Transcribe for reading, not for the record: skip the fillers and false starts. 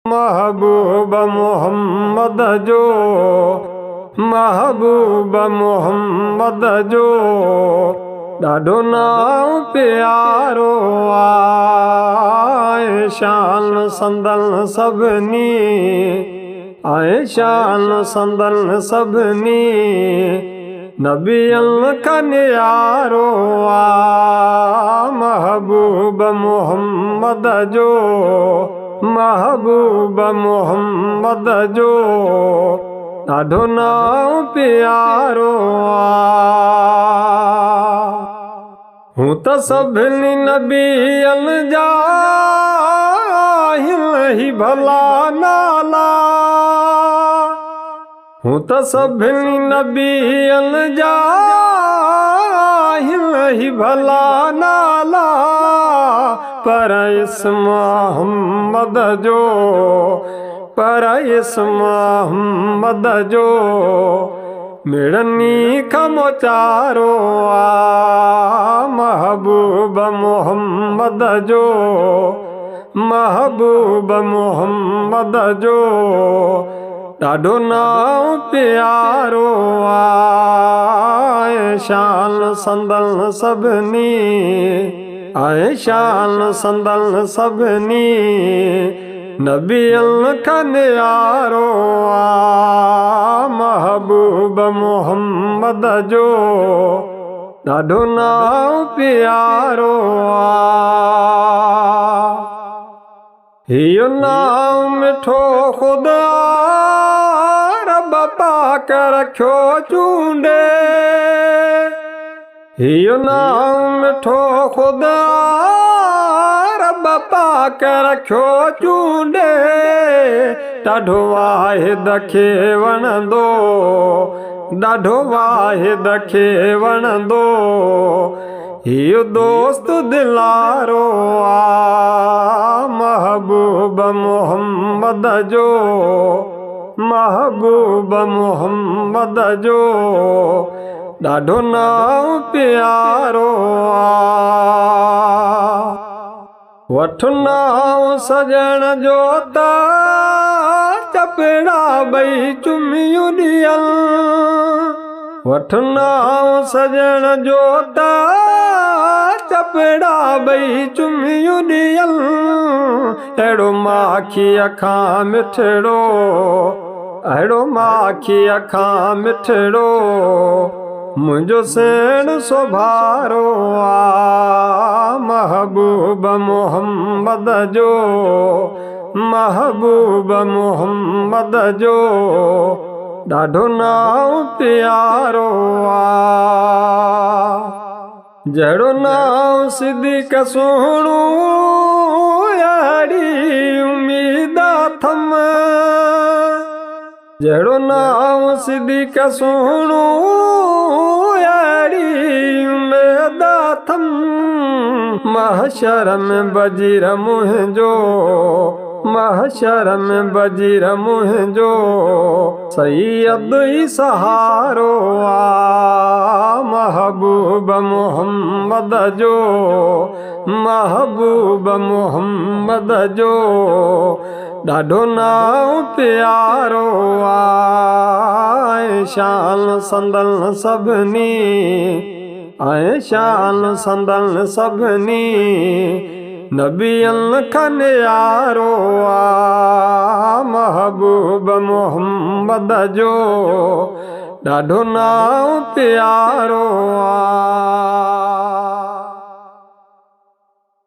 महबूब मोहम्मद जो, महबूब मोहम्मद जो ॾाढो नाम प्यारो आहे। शान संदन सभिनी, आहे शान संदन सभिनी नबियनि खां न्यारो आहे। महबूब मोहम्मद जो, महबूब मोहम्मद जो ॾाढो नाम प्यारो आहे। हूं त सभिनी नबियनि जा ही भला नाला, हूं त सभिनी नबियनि जा ही भला नाला, पर इस्म मोहम्मद जो, पर इस्म मोहम्मद जो मिड़नी खमोचारो आ। महबूब मोहम्मद जो, महबूब मोहम्मद जो ॾाढो नाम प्यारो आहे। शान संदन सभिनी, आहे शान संदन सभिनी नबियनि खां न्यारो आहे। महबूब मोहम्मद जो ॾाढो नाम प्यारो आहे। इहो नाम मिठो ख़ुदा रब पाक रखियो चूंडे, इहो नाम मिठो ख़ुदा रब पाक रखियो चूंडे, ॾाढो वाहिद खे वणंदो, ॾाढो वाहिद खे वणंदो इहो दोस्त दिलारो आहे। महबूब मोहम्मद जो, महबूब मोहम्मद जो ॾाढो नाम प्यारो आहे। वठ नाम सजण जो त चपड़ा ॿई चुमियूं ॾियनि, वठ नाम सजण जो त चपड़ा ॿई चुमियूं ॾियनि, अहिड़ो माखीअ खां मिठड़ो, अहिड़ो माखीअ खां मिठड़ो मुंहिंजो सेण सोभारो आहे। महबूब मोहम्मद जो, महबूब मोहम्मद जो ॾाढो नाम प्यारो आहे। जहिड़ो नाम सिद्दीक़ सुहिणो अहिड़ी उम्मीद अथम, जहिड़ो नाम सिद्दीक़ सुहिणो अहिड़ी उम्मीद अथम। महशर में वज़ीर मुंहिंजो, महशर में वज़ीर मुंहिंजो सैयद ई सहारो आहे। महबूब मोहम्मद जो, महबूब मोहम्मद जो ॾाढो नाम प्यारो आहे। शान संदन सभिनी, आहे शान संदन सभिनी नबियनि खां न्यारो आहे। महबूब मोहम्मद जो ॾाढो नाम प्यारो आहे।